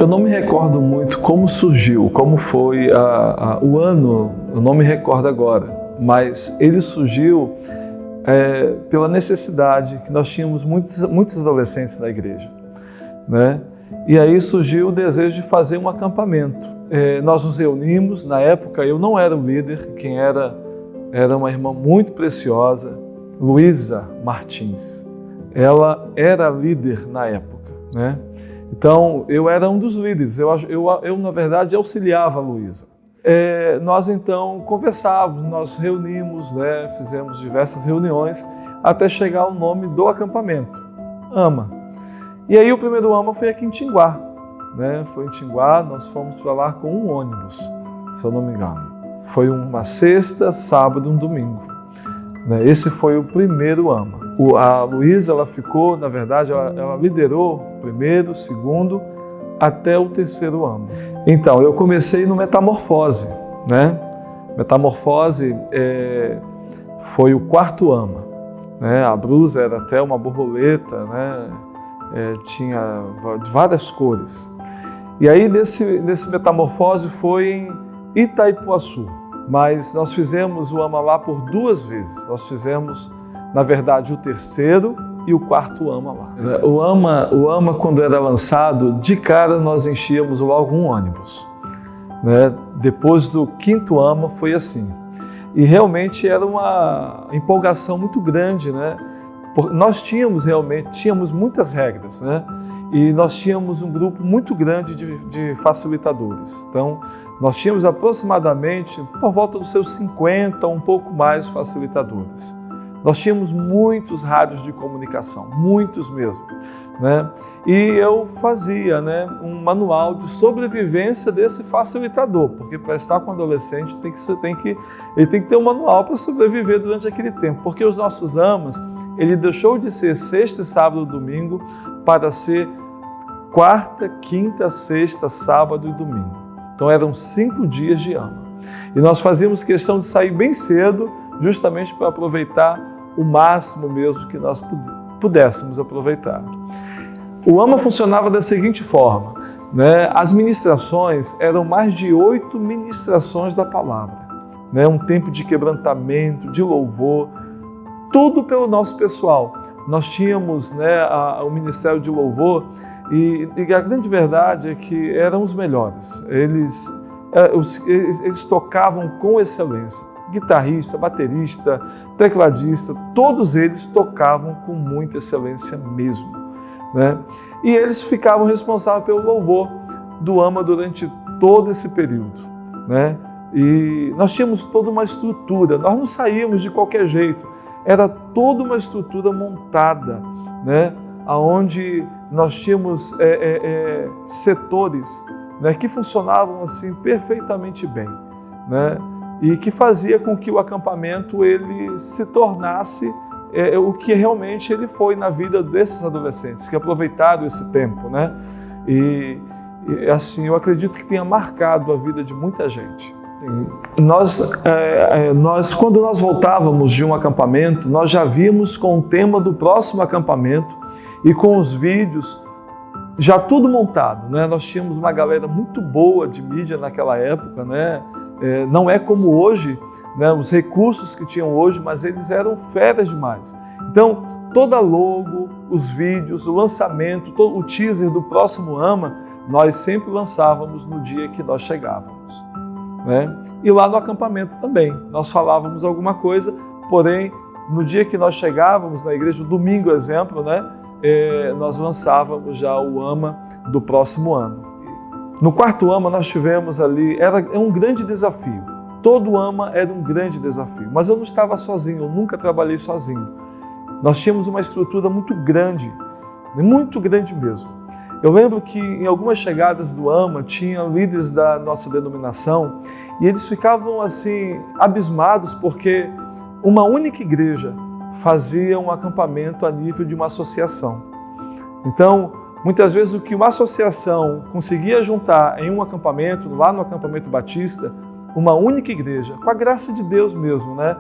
Eu não me recordo muito como surgiu, como foi o ano, eu não me recordo agora, mas ele surgiu pela necessidade que nós tínhamos muitos adolescentes na igreja, né? E aí surgiu o desejo de fazer um acampamento. Nós nos reunimos, na época eu não era o líder, quem era uma irmã muito preciosa, Luísa Martins. Ela era líder na época, né? Então, eu era um dos líderes, eu na verdade auxiliava a Luísa. Nós então conversávamos, nós reunimos, né, fizemos diversas reuniões até chegar ao nome do acampamento, AMA. E aí o primeiro AMA foi aqui em Tinguá, né? Foi em Tinguá, nós fomos para lá com um ônibus, se eu não me engano. Foi uma sexta, sábado e um domingo, né? Esse foi o primeiro AMA. A Luísa, ela ficou, na verdade, ela liderou o primeiro, o segundo, até o terceiro AMA. Então, eu comecei no Metamorfose, né? Metamorfose foi o quarto AMA, né? A blusa era até uma borboleta, né? Tinha várias cores. E aí, nesse Metamorfose foi em Itaipuaçu, mas nós fizemos o AMA lá por 2 vezes. Nós fizemos, na verdade, o terceiro e o quarto AMA lá. O AMA, quando era lançado, de cara nós enchíamos logo um ônibus, né? Depois do quinto AMA foi assim. E realmente era uma empolgação muito grande, né? Nós tínhamos muitas regras, né? E nós tínhamos um grupo muito grande de facilitadores. Então, nós tínhamos aproximadamente, por volta dos seus 50, um pouco mais facilitadores. Nós tínhamos muitos rádios de comunicação, muitos mesmo, né? E eu fazia, né, um manual de sobrevivência desse facilitador, porque para estar com adolescente ele tem que ter um manual para sobreviver durante aquele tempo, porque os nossos AMAs, ele deixou de ser sexta, sábado e domingo para ser quarta, quinta, sexta, sábado e domingo. Então eram 5 dias de AMA. E nós fazíamos questão de sair bem cedo, justamente para aproveitar o máximo mesmo que nós pudéssemos aproveitar. O AMA funcionava da seguinte forma, né? As ministrações eram mais de 8 ministrações da palavra, né? Um tempo de quebrantamento, de louvor, tudo pelo nosso pessoal. Nós tínhamos, né, o Ministério de Louvor e a grande verdade é que eram os melhores. Eles tocavam com excelência. Guitarrista, baterista, tecladista, todos eles tocavam com muita excelência mesmo, né? E eles ficavam responsáveis pelo louvor do AMA durante todo esse período, né? E nós tínhamos toda uma estrutura, nós não saímos de qualquer jeito, era toda uma estrutura montada, né? Onde nós tínhamos setores, né, que funcionavam assim perfeitamente bem, né? E que fazia com que o acampamento ele se tornasse o que realmente ele foi na vida desses adolescentes, que aproveitaram esse tempo, né? E assim, eu acredito que tenha marcado a vida de muita gente. Quando nós voltávamos de um acampamento, nós já víamos com o tema do próximo acampamento e com os vídeos já tudo montado, né? Nós tínhamos uma galera muito boa de mídia naquela época, né? Não é como hoje, né, os recursos que tinham hoje, mas eles eram feras demais. Então, toda a logo, os vídeos, o lançamento, o teaser do próximo AMA, nós sempre lançávamos no dia que nós chegávamos, né? E lá no acampamento também, nós falávamos alguma coisa, porém, no dia que nós chegávamos na igreja, domingo, exemplo, né, nós lançávamos já o AMA do próximo ano. No quarto AMA nós tivemos ali, era um grande desafio. Todo AMA era um grande desafio, mas eu não estava sozinho, eu nunca trabalhei sozinho. Nós tínhamos uma estrutura muito grande mesmo. Eu lembro que em algumas chegadas do AMA tinha líderes da nossa denominação e eles ficavam assim abismados porque uma única igreja fazia um acampamento a nível de uma associação. Então, muitas vezes o que uma associação conseguia juntar em um acampamento, lá no acampamento batista, uma única igreja, com a graça de Deus mesmo, né?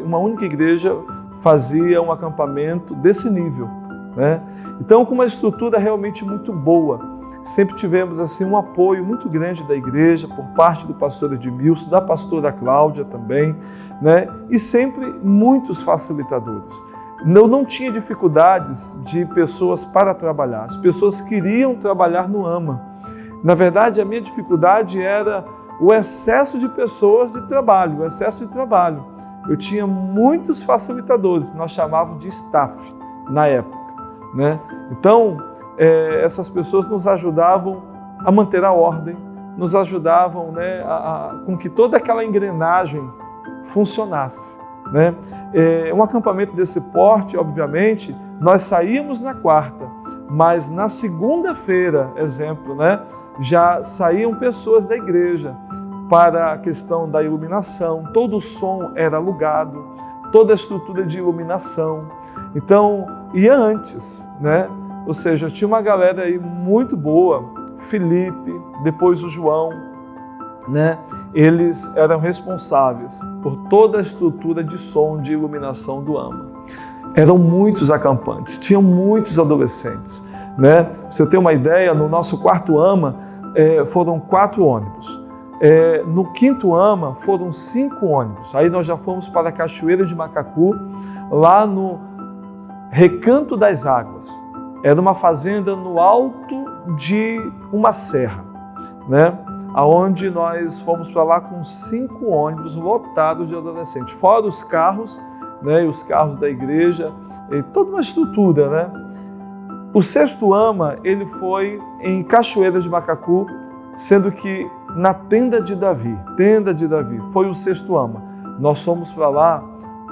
Uma única igreja fazia um acampamento desse nível, né? Então, com uma estrutura realmente muito boa, sempre tivemos assim um apoio muito grande da igreja por parte do pastor Edmilson, da pastora Cláudia também, né? E sempre muitos facilitadores. Eu não tinha dificuldades de pessoas para trabalhar, as pessoas queriam trabalhar no AMA. Na verdade, a minha dificuldade era o excesso de pessoas de trabalho, o excesso de trabalho. Eu tinha muitos facilitadores, nós chamávamos de staff na época, né? Então, essas pessoas nos ajudavam a manter a ordem, nos ajudavam, né, com que toda aquela engrenagem funcionasse, né? Um acampamento desse porte, obviamente, nós saímos na quarta, mas na segunda-feira, exemplo, né, já saíam pessoas da igreja para a questão da iluminação, todo o som era alugado, toda a estrutura de iluminação. Então, ia antes, né? Ou seja, tinha uma galera aí muito boa, Felipe, depois o João, né? Eles eram responsáveis por toda a estrutura de som, de iluminação do AMA. Eram muitos acampantes, tinham muitos adolescentes, né? Pra você ter uma ideia, no nosso quarto AMA foram 4 ônibus. No quinto AMA foram 5 ônibus. Aí nós já fomos para a Cachoeira de Macacu, lá no Recanto das Águas. Era uma fazenda no alto de uma serra, né? Aonde nós fomos para lá com 5 ônibus lotados de adolescentes, fora os carros, né? E os carros da igreja, e toda uma estrutura, né? O sexto AMA, ele foi em Cachoeira de Macacu, sendo que na Tenda de Davi, foi o sexto AMA. Nós fomos para lá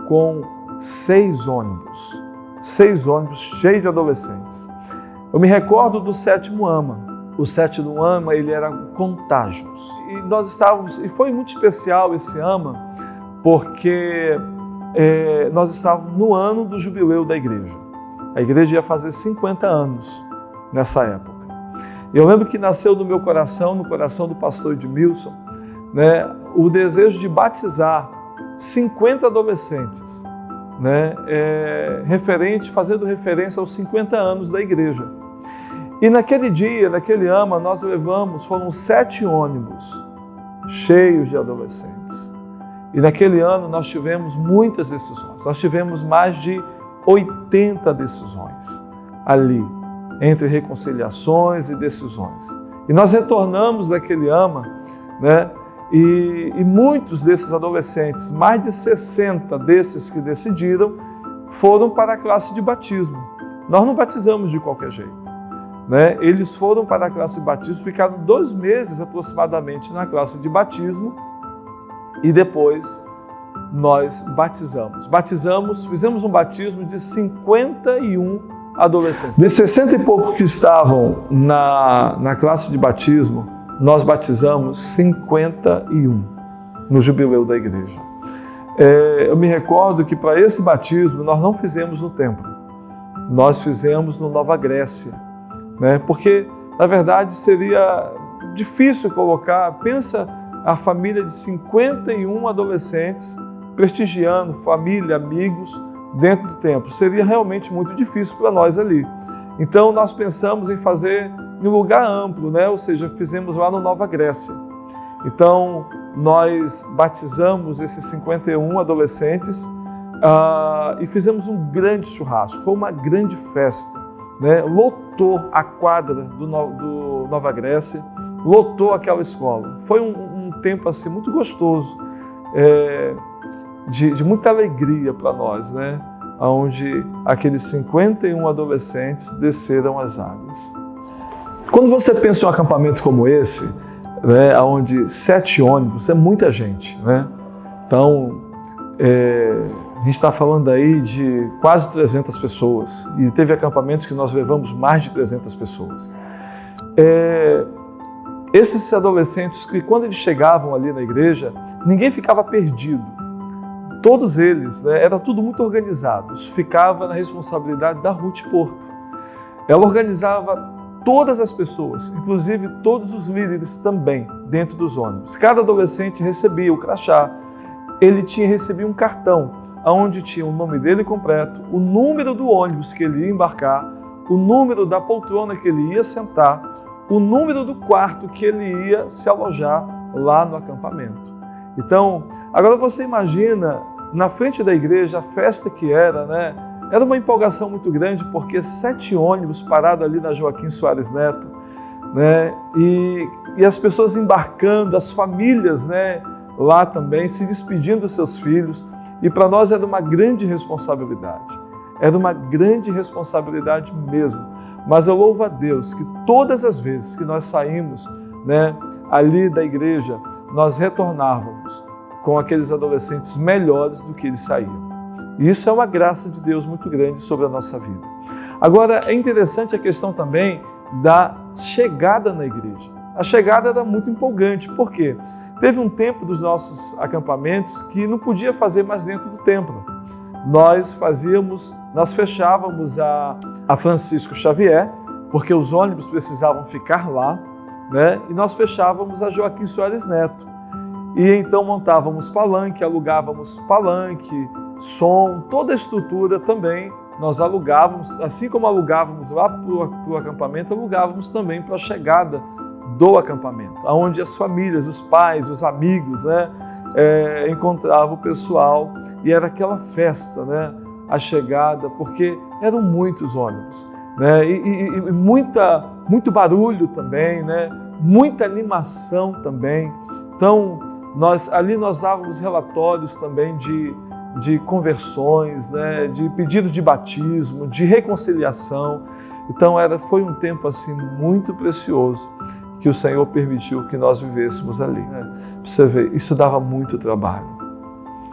com 6 ônibus cheios de adolescentes. Eu me recordo do sétimo AMA. O sétimo AMA, ele era Contágios. E nós estávamos, e foi muito especial esse AMA, porque nós estávamos no ano do jubileu da igreja. A igreja ia fazer 50 anos nessa época. Eu lembro que nasceu no meu coração, no coração do pastor Edmilson, né, o desejo de batizar 50 adolescentes, né, fazendo referência aos 50 anos da igreja. E naquele dia, naquele AMA, nós levamos, foram 7 ônibus cheios de adolescentes. E naquele ano nós tivemos muitas decisões, nós tivemos mais de 80 decisões ali, entre reconciliações e decisões. E nós retornamos daquele AMA, né? E muitos desses adolescentes, mais de 60 desses que decidiram, foram para a classe de batismo. Nós não batizamos de qualquer jeito, né? Eles foram para a classe de batismo, ficaram 2 meses aproximadamente na classe de batismo e depois nós batizamos, fizemos um batismo de 51 adolescentes. De 60 e poucos que estavam na classe de batismo, nós batizamos 51 no jubileu da igreja. Eu me recordo que para esse batismo nós não fizemos no templo, nós fizemos no Nova Grécia, né? Porque na verdade seria difícil colocar, pensa a família de 51 adolescentes prestigiando família, amigos dentro do templo, seria realmente muito difícil para nós ali. Então nós pensamos em fazer em um lugar amplo, né? Ou seja, fizemos lá no Nova Grécia. Então, nós batizamos esses 51 adolescentes e fizemos um grande churrasco. Foi uma grande festa, né? Lotou a quadra do Nova Grécia, lotou aquela escola. Foi um tempo assim muito gostoso, de muita alegria para nós, né? Onde aqueles 51 adolescentes desceram as águas. Quando você pensa em um acampamento como esse, né, onde 7 ônibus, é muita gente, né? Então, a gente está falando aí de quase 300 pessoas e teve acampamentos que nós levamos mais de 300 pessoas. Esses adolescentes, que quando eles chegavam ali na igreja, ninguém ficava perdido. Todos eles, né, era tudo muito organizado. Isso ficava na responsabilidade da Ruth Porto. Ela organizava todas as pessoas, inclusive todos os líderes também, dentro dos ônibus. Cada adolescente recebia o crachá. ele tinha recebido um cartão, onde tinha o nome dele completo, o número do ônibus que ele ia embarcar, o número da poltrona que ele ia sentar, o número do quarto que ele ia se alojar lá no acampamento. Então, agora você imagina, na frente da igreja, a festa que era, né? Era uma empolgação muito grande, porque 7 ônibus parados ali na Joaquim Soares Neto, né? E as pessoas embarcando, as famílias, né? Lá também, se despedindo dos seus filhos. E para nós era uma grande responsabilidade. Era uma grande responsabilidade mesmo. Mas eu louvo a Deus que todas as vezes que nós saímos, né, ali da igreja, nós retornávamos com aqueles adolescentes melhores do que eles saíam. E isso é uma graça de Deus muito grande sobre a nossa vida. Agora, é interessante a questão também da chegada na igreja. A chegada era muito empolgante, por quê? Teve um tempo dos nossos acampamentos que não podia fazer mais dentro do templo. Nós fechávamos a Francisco Xavier, porque os ônibus precisavam ficar lá, né? E nós fechávamos a Joaquim Soares Neto. E então montávamos palanque, alugávamos palanque, som, toda a estrutura também nós alugávamos, assim como alugávamos lá para o acampamento, alugávamos também para a chegada do acampamento, onde as famílias, os pais, os amigos, né, encontravam o pessoal e era aquela festa, né, a chegada, porque eram muitos ônibus, né, e muito barulho também, né, muita animação também. Então, nós dávamos relatórios também de conversões, né, de pedidos de batismo, de reconciliação. Então, foi um tempo assim muito precioso que o Senhor permitiu que nós vivêssemos ali. Né? Você vê, isso dava muito trabalho.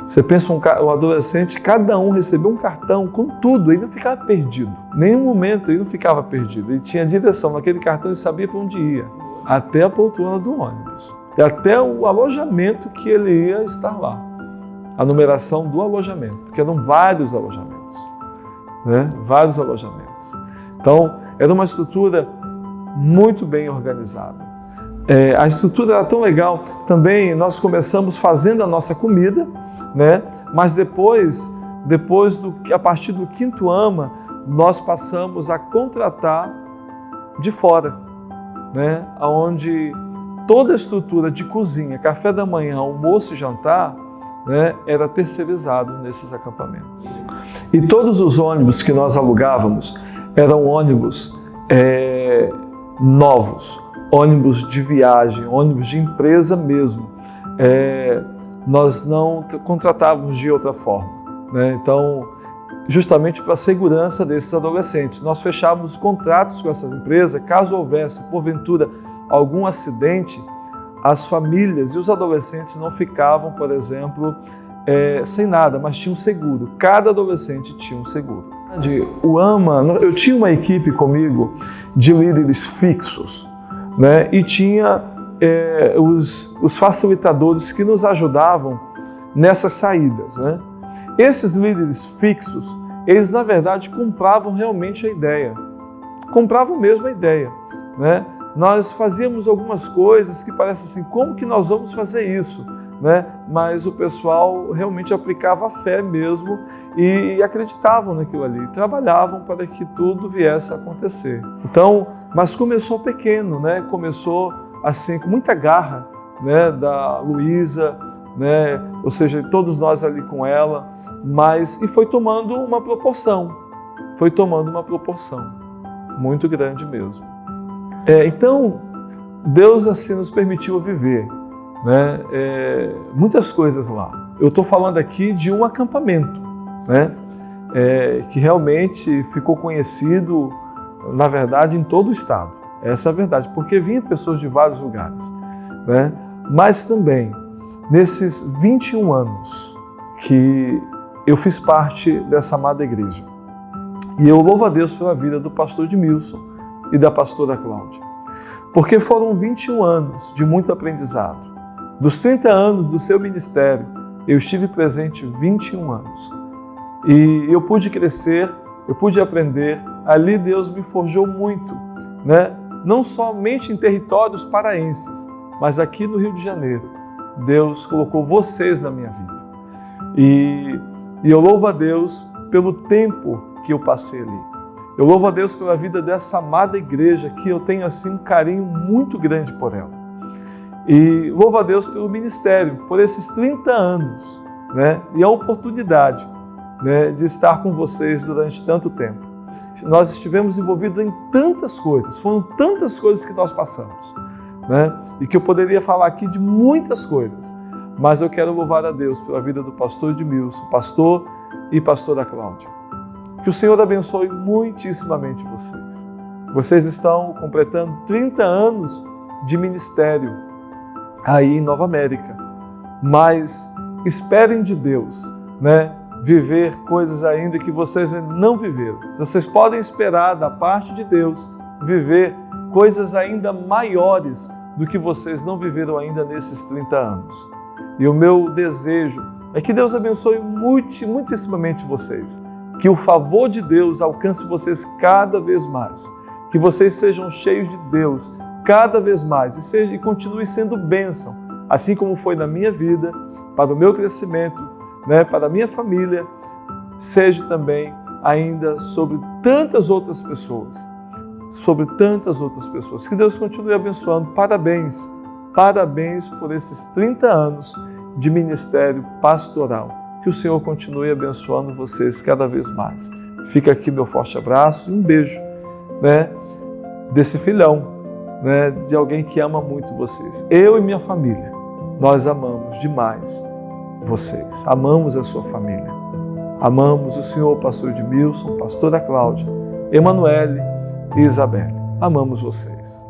Você pensa um adolescente, cada um recebeu um cartão com tudo, ele não ficava perdido. Em nenhum momento ele não ficava perdido. Ele tinha direção naquele cartão e sabia para onde ia, até a poltrona do ônibus. E até o alojamento que ele ia estar lá. A numeração do alojamento, porque eram vários alojamentos. Né? Vários alojamentos. Então, era uma estrutura muito bem organizada. A estrutura era tão legal, também nós começamos fazendo a nossa comida, né? Mas depois a partir do 5º AMA, nós passamos a contratar de fora, né? Onde toda a estrutura de cozinha, café da manhã, almoço e jantar, né, era terceirizado nesses acampamentos. E todos os ônibus que nós alugávamos eram ônibus novos, ônibus de viagem, ônibus de empresa mesmo. Nós não contratávamos de outra forma, né? Então, justamente para a segurança desses adolescentes, nós fechávamos contratos com essa empresa, caso houvesse, porventura, algum acidente, as famílias e os adolescentes não ficavam, por exemplo, sem nada, mas tinham seguro. Cada adolescente tinha um seguro. O AMA, eu tinha uma equipe comigo de líderes fixos, né? E tinha os facilitadores que nos ajudavam nessas saídas, né? Esses líderes fixos, eles na verdade compravam realmente a ideia, compravam mesmo a ideia, né? Nós fazíamos algumas coisas que parecem assim, como que nós vamos fazer isso? Né? Mas o pessoal realmente aplicava a fé mesmo e acreditavam naquilo ali, trabalhavam para que tudo viesse a acontecer. Então, mas começou pequeno, né? Começou assim com muita garra, né? Da Luísa, né? Ou seja, todos nós ali com ela, e foi tomando uma proporção muito grande mesmo. Então, Deus assim nos permitiu viver, né? Muitas coisas lá. Eu estou falando aqui de um acampamento, né? Que realmente ficou conhecido, na verdade, em todo o estado. Essa é a verdade, porque vinham pessoas de vários lugares, né? Mas também, nesses 21 anos que eu fiz parte dessa amada igreja, e eu louvo a Deus pela vida do pastor Edmilson e da pastora Cláudia, porque foram 21 anos de muito aprendizado. Dos 30 anos do seu ministério, eu estive presente 21 anos. E eu pude crescer, eu pude aprender. Ali Deus me forjou muito, né? Não somente em territórios paraenses, mas aqui no Rio de Janeiro. Deus colocou vocês na minha vida. E eu louvo a Deus pelo tempo que eu passei ali. Eu louvo a Deus pela vida dessa amada igreja, que eu tenho assim um carinho muito grande por ela. E louvo a Deus pelo ministério, por esses 30 anos, né? E a oportunidade, né, de estar com vocês durante tanto tempo. Nós estivemos envolvidos em tantas coisas, foram tantas coisas que nós passamos, né? E que eu poderia falar aqui de muitas coisas, mas eu quero louvar a Deus pela vida do pastor Edmilson, pastor e pastora Cláudia. Que o Senhor abençoe muitíssimamente vocês. Vocês estão completando 30 anos de ministério aí em Nova América, mas esperem de Deus, né, viver coisas ainda que vocês não viveram. Vocês podem esperar da parte de Deus viver coisas ainda maiores do que vocês não viveram ainda nesses 30 anos. E o meu desejo é que Deus abençoe muitíssimamente vocês, que o favor de Deus alcance vocês cada vez mais, que vocês sejam cheios de Deus cada vez mais e continue sendo bênção, assim como foi na minha vida, para o meu crescimento, né, para a minha família, seja também ainda sobre tantas outras pessoas, Que Deus continue abençoando. Parabéns, parabéns por esses 30 anos de ministério pastoral. Que o Senhor continue abençoando vocês cada vez mais. Fica aqui meu forte abraço e um beijo, né, desse filhão, né, de alguém que ama muito vocês. Eu e minha família, nós amamos demais vocês, amamos a sua família, amamos o senhor pastor Edmilson, pastora Cláudia, Emanuele e Isabelle. Amamos vocês.